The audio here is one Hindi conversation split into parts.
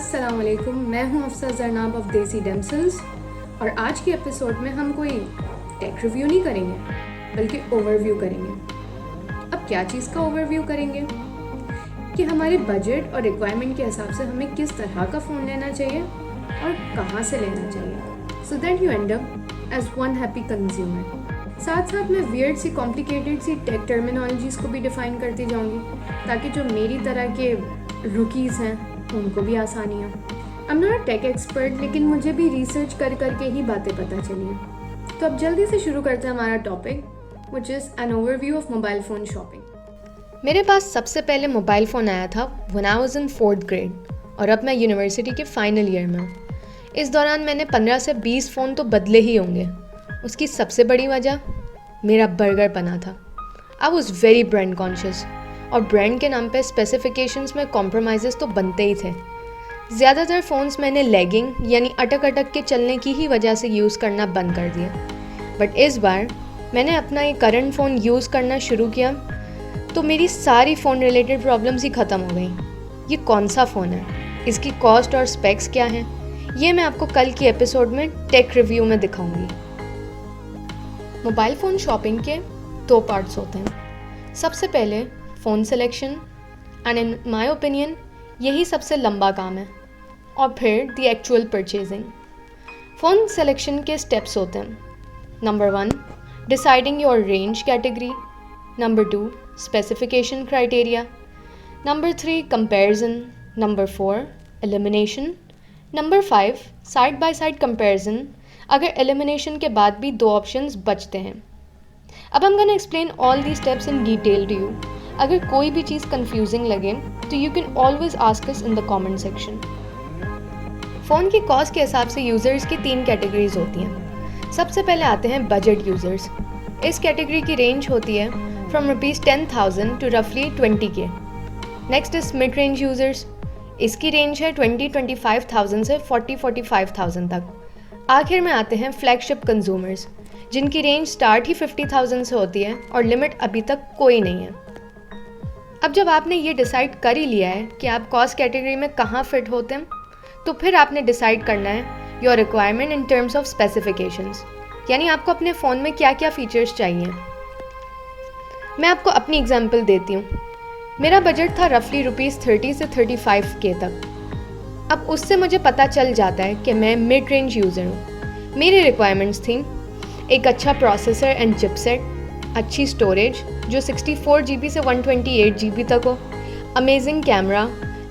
अस्सलाम वालेकुम, मैं हूं अफसा जरनाब ऑफ देसी डेम्सल्स और आज के एपिसोड में हम कोई टेक रिव्यू नहीं करेंगे बल्कि ओवरव्यू करेंगे। अब क्या चीज़ का ओवरव्यू करेंगे कि हमारे बजट और रिक्वायरमेंट के हिसाब से हमें किस तरह का फ़ोन लेना चाहिए और कहाँ से लेना चाहिए, so that you end up as one happy consumer. साथ साथ मैं वियर्ड सी कॉम्प्लिकेटेड सी टेक टर्मिनोलॉजीज़ को भी डिफ़ाइन करती जाऊँगी ताकि जो मेरी तरह के रुकीज़ हैं उनको भी आसानी हो। I am not a tech expert, लेकिन मुझे भी रिसर्च कर करके ही बातें पता चली हैं। तो अब जल्दी से शुरू करते हैं हमारा topic, which is an overview of mobile phone shopping. मेरे पास सबसे पहले मोबाइल फ़ोन आया था when I was in 4th grade और अब मैं यूनिवर्सिटी के फाइनल ईयर में हूँ। इस दौरान मैंने 15 से 20 फ़ोन तो बदले ही होंगे। उसकी सबसे बड़ी वजह मेरा बर्गर पना था। I was very brand conscious और ब्रांड के नाम पे स्पेसिफिकेशंस में कॉम्प्रोमाइज़ेस तो बनते ही थे। ज़्यादातर फ़ोन्स मैंने लैगिंग यानी अटक अटक के चलने की ही वजह से यूज़ करना बंद कर दिया। बट इस बार मैंने अपना ये करंट फ़ोन यूज़ करना शुरू किया तो मेरी सारी फ़ोन रिलेटेड प्रॉब्लम्स ही ख़त्म हो गई। ये कौन सा फ़ोन है, इसकी कॉस्ट और स्पेक्स क्या हैं, ये मैं आपको कल की एपिसोड में टेक रिव्यू में दिखाऊंगी। मोबाइल फ़ोन शॉपिंग के 2 पार्ट्स होते हैं। सबसे पहले phone selection, and in my opinion यही सबसे लंबा काम है, और फिर the actual purchasing. Phone selection के स्टेप्स होते हैं। Number 1 deciding your range category, number 2 specification criteria, number 3 comparison, number 4 elimination, number 5 side by side comparison अगर एलिमिनेशन के बाद भी 2 ऑप्शंस बचते हैं। अब I'm gonna explain all these steps in detail to you. अगर कोई भी चीज़ कंफ्यूजिंग लगे तो you can always ask us in the comment section. Phone की कॉस्ट के हिसाब से यूज़र्स की 3 कैटेगरीज होती हैं। सबसे पहले आते हैं बजट यूज़र्स। इस कैटेगरी की रेंज होती है फ्रॉम ₹10,000 टू रफली 20K। Next is mid range users. इसकी रेंज है 20-25,000 से 40-45,000 तक। आखिर में आते हैं फ्लैगशिप कंज्यूमर्स, जिनकी रेंज स्टार्ट ही 50,000 से होती है और लिमिट अभी तक कोई नहीं है। अब जब आपने ये डिसाइड कर ही लिया है कि आप कॉस्ट कैटेगरी में कहाँ फिट होते हैं, तो फिर आपने डिसाइड करना है your requirement in terms of specifications, यानी आपको अपने फ़ोन में क्या क्या फ़ीचर्स चाहिए। मैं आपको अपनी एग्जांपल देती हूँ। मेरा बजट था रफली ₹30 से 35K तक। अब उससे मुझे पता चल जाता है कि मैं मिड रेंज यूज़र हूँ। मेरी रिक्वायरमेंट्स थी एक अच्छा प्रोसेसर एंड चिपसेट, अच्छी स्टोरेज जो 64 GB से 128 GB तक हो, amazing camera,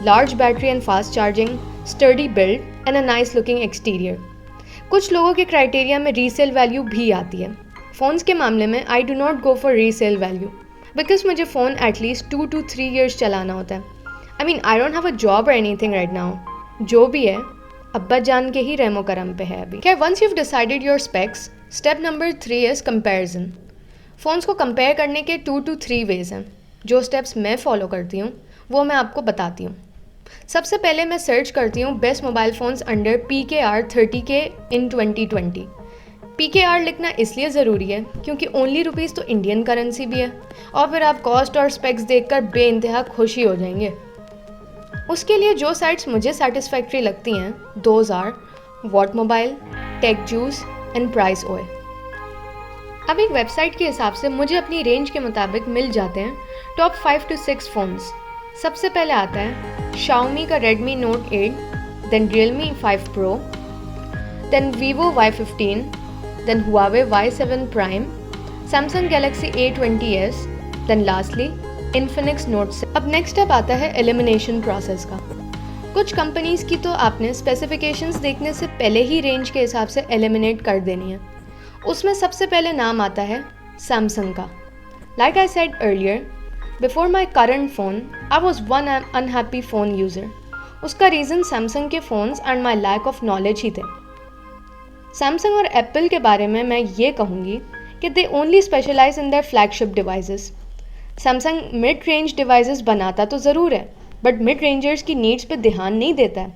large battery and fast charging, sturdy build and a nice looking exterior. कुछ लोगों के क्राइटेरिया में रीसेल वैल्यू भी आती है। फ़ोन्स के मामले में I do not go for resale value because मुझे फ़ोन एटलीस्ट 2 to 3 years चलाना होता है। I don't have a job और एनीथिंग राइट नाउ। जो भी है अब्बा जान के ही रहमो करम पे है अभी। खैर, once you have decided your specs, step number 3 is comparison. Phones को कंपेयर करने के 2 to 3 वेज़ हैं। जो स्टेप्स मैं फॉलो करती हूँ वो मैं आपको बताती हूँ। सबसे पहले मैं सर्च करती हूँ best mobile phones under PKR 30K इन 2020। PKR लिखना इसलिए ज़रूरी है क्योंकि ओनली रुपीज़ तो इंडियन करेंसी भी है, और फिर आप कॉस्ट और स्पेक्स देखकर बेइंतहा खुशी हो जाएंगे। उसके लिए जो साइट्स मुझे सेटिस्फैक्ट्री लगती हैं those are what mobile, tech juice and price ओए। अब एक वेबसाइट के हिसाब से मुझे अपनी रेंज के मुताबिक मिल जाते हैं टॉप 5 to 6 फ़ोन्स। सबसे पहले आता है Xiaomi का Redmi Note 8, then Realme 5 Pro, then Vivo Y15, then Huawei Y7 Prime, Samsung Galaxy A20s, then lastly Infinix Note 6। अब नेक्स्ट स्टेप आता है एलिमिनेशन प्रोसेस का। कुछ कंपनीज़ की तो आपने स्पेसिफिकेशंस देखने से पहले ही रेंज के हिसाब से एलिमिनेट कर देनी है। उसमें सबसे पहले नाम आता है सैमसंग का। Like I said earlier, before my current phone I was one unhappy phone user. उसका रीज़न सैमसंग के phones and my lack of knowledge ही थे। सैमसंग और एप्पल के बारे में मैं ये कहूँगी कि they only specialise in their flagship devices. Samsung mid range devices बनाता तो ज़रूर है, बट मिड रेंजर्स की नीड्स पे ध्यान नहीं देता है।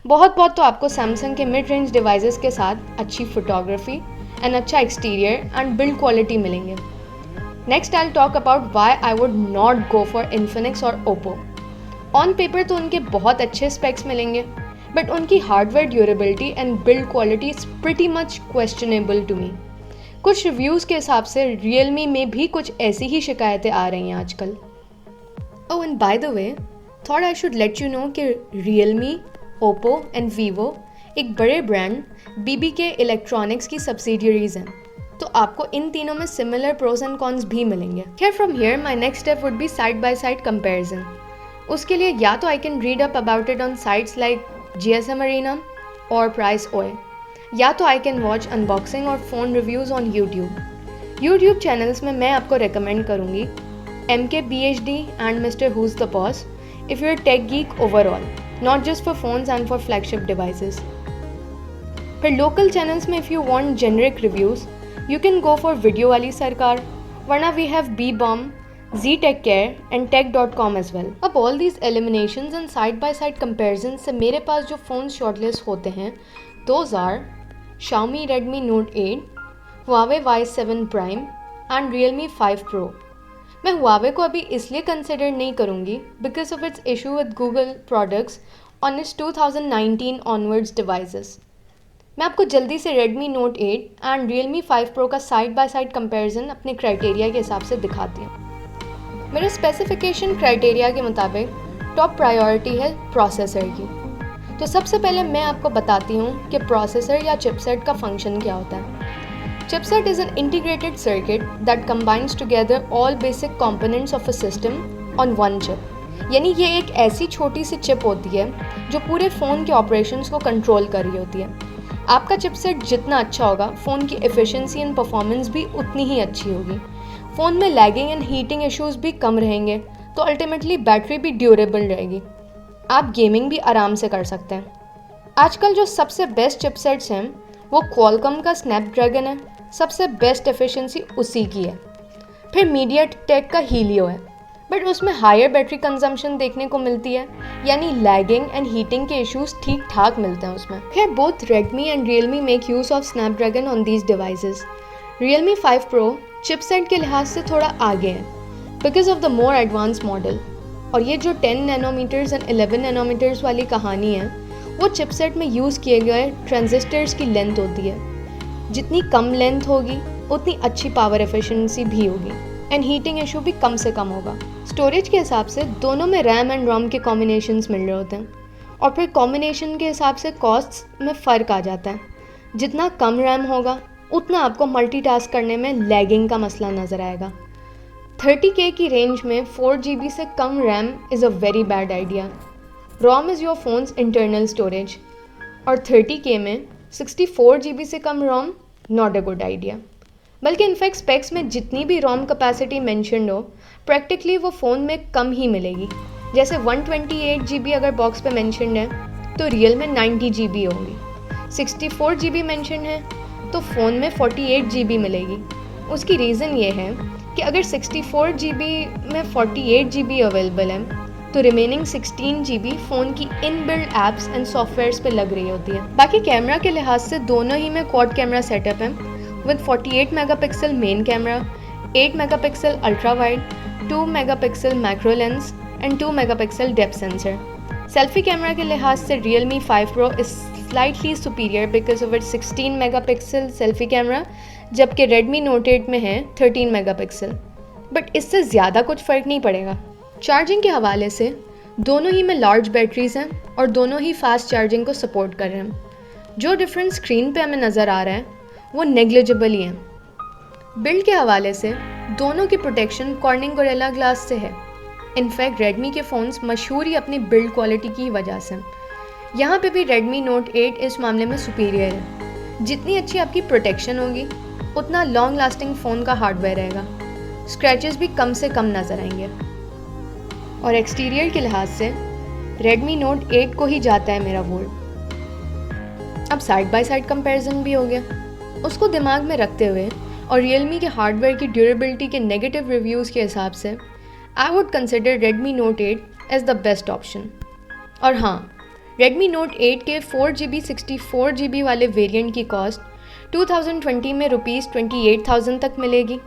बहुत तो आपको सैमसंग के मिड रेंज डिवाइसेस के साथ अच्छी फोटोग्राफी एंड अच्छा एक्सटीरियर एंड बिल्ड क्वालिटी मिलेंगे। Next I will talk about why I would not go for Infinix और ओप्पो। ऑन पेपर तो उनके बहुत अच्छे स्पेक्स मिलेंगे, बट उनकी hardware durability and build quality is pretty much questionable to me. कुछ रिव्यूज़ के हिसाब से Realme में भी कुछ ऐसी ही शिकायतें आ रही हैं आजकल। Oh and by the way, thought I should let you know कि Realme, Oppo एंड Vivo एक बड़े ब्रांड BBK इलेक्ट्रॉनिक्स की सब्सिडियरीज हैं, तो आपको इन तीनों में सिमिलर प्रोज एंड कॉन्स भी मिलेंगे। खैर from here my next step would be side by side comparison. उसके लिए या तो I can read up about it on sites like GSM Arena और Price OI, या तो आई कैन वॉच अनबॉक्सिंग और phone reviews on YouTube channels में मैं आपको रिकमेंड करूँगी MKBHD and Mr. Who's the Boss if you're a tech geek overall, not just for phones and for flagship devices. फिर लोकल चैनल्स में if you want generic reviews you can go for video Wali Sarkar, वरना we have BBomb, ZTechCare and Tech.com as well. अब all these eliminations and side by side comparisons से मेरे पास जो फ़ोन शॉर्टलिस्ट होते हैं those are Xiaomi Redmi Note 8, Huawei Y7 Prime and Realme 5 Pro. मैं Huawei को अभी इसलिए कंसिडर नहीं करूँगी because of its issue with Google products on it's 2019 onwards devices. मैं आपको जल्दी से Redmi Note 8 and Realme 5 Pro का साइड बाय साइड कंपैरिजन अपने क्राइटेरिया के हिसाब से दिखाती हूँ। मेरे स्पेसिफिकेशन क्राइटेरिया के मुताबिक टॉप प्रायोरिटी है प्रोसेसर की। तो सबसे पहले मैं आपको बताती हूँ कि प्रोसेसर या चिपसेट का फंक्शन क्या होता है। Chipset is an integrated circuit that combines together all basic components of a system on one chip. यानी ये एक ऐसी छोटी सी चिप होती है जो पूरे फ़ोन के ऑपरेशंस को कंट्रोल कर रही होती है। आपका चिपसेट जितना अच्छा होगा फ़ोन की एफिशिएंसी एंड परफॉर्मेंस भी उतनी ही अच्छी होगी। फ़ोन में लैगिंग एंड हीटिंग इश्यूज़ भी कम रहेंगे, तो अल्टीमेटली बैटरी भी ड्यूरेबल रहेगी। आप गेमिंग भी आराम से कर सकते हैं। आजकल जो सबसे बेस्ट चिपसेट्स हैं वो क्वालकॉम का स्नैपड्रैगन है, सबसे बेस्ट एफिशिएंसी उसी की है। फिर मीडियाटेक का हीलियो है, बट उसमें हायर बैटरी कंजम्पशन देखने को मिलती है, यानी लैगिंग एंड हीटिंग के इश्यूज ठीक ठाक मिलते हैं उसमें। खैर both Redmi and Realme make use of Snapdragon on these devices. Realme 5 Pro chipset के लिहाज से थोड़ा आगे है because of the more advance model, और ये जो 10 नैनोमीटर्स एंड 11 नैनोमीटर्स वाली कहानी है वो चिपसेट में यूज़ किए गए ट्रांजिस्टर्स की लेंथ होती है। जितनी कम लेंथ होगी उतनी अच्छी पावर एफिशिएंसी भी होगी एंड हीटिंग इशू भी कम से कम होगा। स्टोरेज के हिसाब से दोनों में रैम एंड रोम के कॉम्बिनेशंस मिल रहे होते हैं, और फिर कॉम्बिनेशन के हिसाब से कॉस्ट्स में फ़र्क आ जाता है। जितना कम रैम होगा उतना आपको मल्टीटास्क करने में लैगिंग का मसला नज़र आएगा। 30K की रेंज में 4GB से कम RAM is a very bad idea. ROM is your phone's internal storage, और 30K में 64GB से कम ROM not a good idea. बल्कि इनफैक्ट स्पेक्स में जितनी भी रोम कैपेसिटी मेंशन्ड हो प्रैक्टिकली वो फ़ोन में कम ही मिलेगी। जैसे 128GB अगर बॉक्स पे मेंशन्ड है तो रियल में 90GB होगी, 64GB मेंशन है तो फ़ोन में 48GB मिलेगी। उसकी रीज़न ये है कि अगर 64GB में 48GB अवेलेबल है तो रिमेनिंग 16GB फ़ोन की इनबिल्ट ऐप्स एंड सॉफ्टवेयर्स पे लग रही होती है। बाकी कैमरा के लिहाज से दोनों ही में क्वाड कैमरा सेटअप है with 48 megapixel main camera, 8 megapixel ultra wide, 2 megapixel macro lens and 2 megapixel depth sensor. Selfie camera के लिहाज से Realme 5 Pro is slightly superior because of it 16 megapixel selfie camera, जबकि Redmi Note 8 में है 13 मेगापिक्सल। बट इससे ज़्यादा कुछ फ़र्क नहीं पड़ेगा। चार्जिंग के हवाले से दोनों ही में लार्ज बैटरीज हैं और दोनों ही फास्ट चार्जिंग को सपोर्ट कर रहे हैं। जो डिफरेंस स्क्रीन पे हमें नज़र आ रहा है वो नेग्लिजिबल ही है। बिल्ड के हवाले से दोनों की प्रोटेक्शन कॉर्निंग गोरिल्ला ग्लास से है। इनफैक्ट Redmi के फ़ोन्स मशहूर ही अपनी बिल्ड क्वालिटी की वजह से। यहाँ पे भी Redmi Note 8 इस मामले में सुपीरियर है। जितनी अच्छी आपकी प्रोटेक्शन होगी उतना लॉन्ग लास्टिंग फ़ोन का हार्डवेयर रहेगा, स्क्रैचेस भी कम से कम नज़र आएंगे। और एक्सटीरियर के लिहाज से Redmi Note 8 को ही जाता है मेरा वोट। अब साइड बाय साइड कंपैरिजन भी हो गया। उसको दिमाग में रखते हुए और Realme के हार्डवेयर की ड्यूरेबिलिटी के नेगेटिव रिव्यूज़ के हिसाब से I would consider Redmi Note 8 as the best option. और हाँ, Redmi Note 8 के 4GB 64GB वाले वेरिएंट की कॉस्ट 2020 में ₹28,000 तक मिलेगी।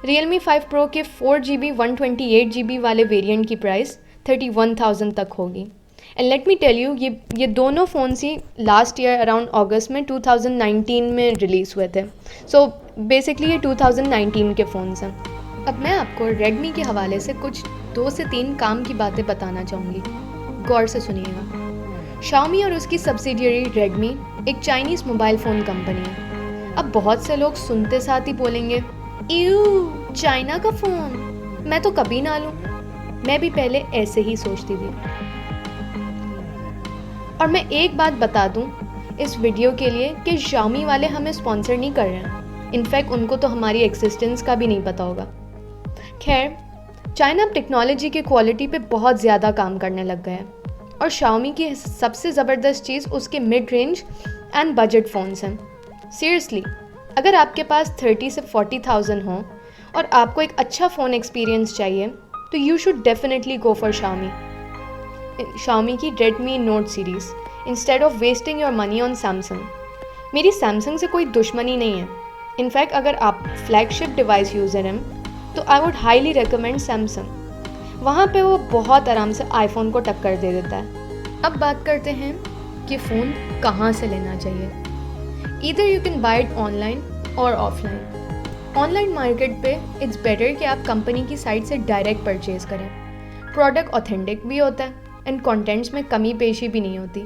Realme 5 Pro के 4GB 128GB वाले वेरिएंट की प्राइस 31,000 तक होगी। And let me tell you, ये दोनों फ़ोन्स ही लास्ट ईयर अराउंड अगस्त में 2019 में रिलीज़ हुए थे. सो बेसिकली ये 2019 के फ़ोन्स हैं. अब मैं आपको रेडमी के हवाले से कुछ 2 से 3 काम की बातें बताना चाहूँगी. गौर से सुनिएगा. Xiaomi और उसकी सब्सिडियरी रेडमी एक चाइनीज़ मोबाइल फ़ोन कंपनी है. अब बहुत से लोग सुनते साथ ही बोलेंगे, यू चाइना का फ़ोन, मैं तो कभी ना लूँ. मैं भी पहले ऐसे ही सोचती थी. और मैं एक बात बता दूँ इस वीडियो के लिए कि Xiaomi वाले हमें स्पॉन्सर नहीं कर रहे हैं. इनफैक्ट उनको तो हमारी एक्सिस्टेंस का भी नहीं पता होगा. खैर, चाइना अब टेक्नोलॉजी की क्वालिटी पे बहुत ज़्यादा काम करने लग गया है. और Xiaomi की सबसे ज़बरदस्त चीज़ उसके mid range and budget phones हैं. सीरियसली, अगर आपके पास 30 से 40,000 हो और आपको एक अच्छा फ़ोन एक्सपीरियंस चाहिए तो you should definitely go for Xiaomi की Redmi Note series instead of wasting your money on Samsung. मेरी Samsung से कोई दुश्मनी नहीं है. इनफैक्ट अगर आप फ्लैगशिप डिवाइस यूज़र हैं तो I would highly recommend Samsung. वहाँ पे वो बहुत आराम से आईफोन को टक्कर दे देता है. अब बात करते हैं कि फ़ोन कहाँ से लेना चाहिए. Either you can buy it online और ऑफलाइन. ऑनलाइन मार्केट पे इट्स बेटर कि आप कंपनी की साइट से डायरेक्ट परचेज़ करें. प्रोडक्ट ऑथेंटिक भी होता है एंड कंटेंट्स में कमी पेशी भी नहीं होती.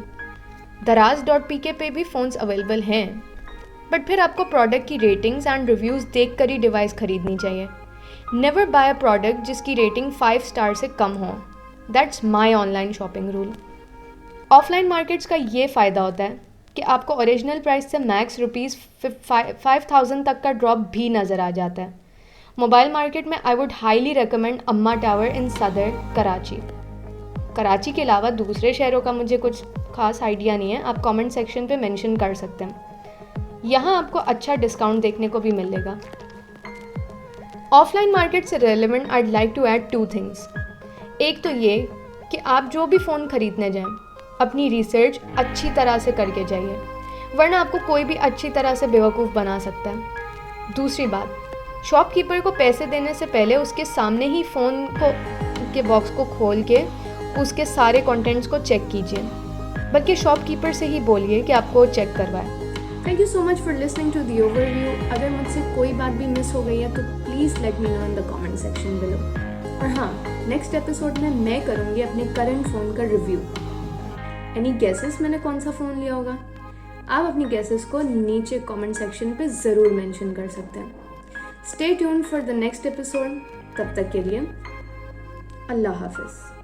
Daraz.pk पे भी फ़ोन्स अवेलेबल हैं, बट फिर आपको प्रोडक्ट की रेटिंग्स एंड रिव्यूज़ देख कर ही डिवाइस ख़रीदनी चाहिए. नेवर बाय अ प्रोडक्ट जिसकी रेटिंग 5 स्टार से कम हो. That's my online shopping rule. Offline markets का ये फ़ायदा होता है कि आपको ओरिजिनल प्राइस से मैक्स ₹5,000 तक का ड्रॉप भी नज़र आ जाता है. मोबाइल मार्केट में आई वुड हाईली रिकमेंड अम्मा टावर इन सदर कराची. कराची के अलावा दूसरे शहरों का मुझे कुछ खास आइडिया नहीं है. आप कमेंट सेक्शन पे मेंशन कर सकते हैं. यहाँ आपको अच्छा डिस्काउंट देखने को भी मिलेगा. ऑफलाइन मार्केट से relevant I like to add 2 things. एक तो ये कि आप जो भी फ़ोन ख़रीदने जाएं अपनी रिसर्च अच्छी तरह से करके जाइए, वरना आपको कोई भी अच्छी तरह से बेवकूफ़ बना सकता है. दूसरी बात, शॉपकीपर को पैसे देने से पहले उसके सामने ही फ़ोन को के बॉक्स को खोल के उसके सारे कंटेंट्स को चेक कीजिए, बल्कि शॉपकीपर से ही बोलिए कि आपको चेक करवाए. Thank you so much for listening to the overview. अगर मुझसे कोई बात भी मिस हो गई है तो please let me know in the comment section below. और हाँ, नेक्स्ट एपिसोड में मैं करूँगी अपने करंट फ़ोन का रिव्यू. एनी गेसेस मैंने कौन सा फ़ोन लिया होगा? आप अपनी गेसेस को नीचे कमेंट सेक्शन पे ज़रूर मेंशन कर सकते हैं. Stay tuned for the next episode. तब तक के लिए अल्लाह हाफ़िज़.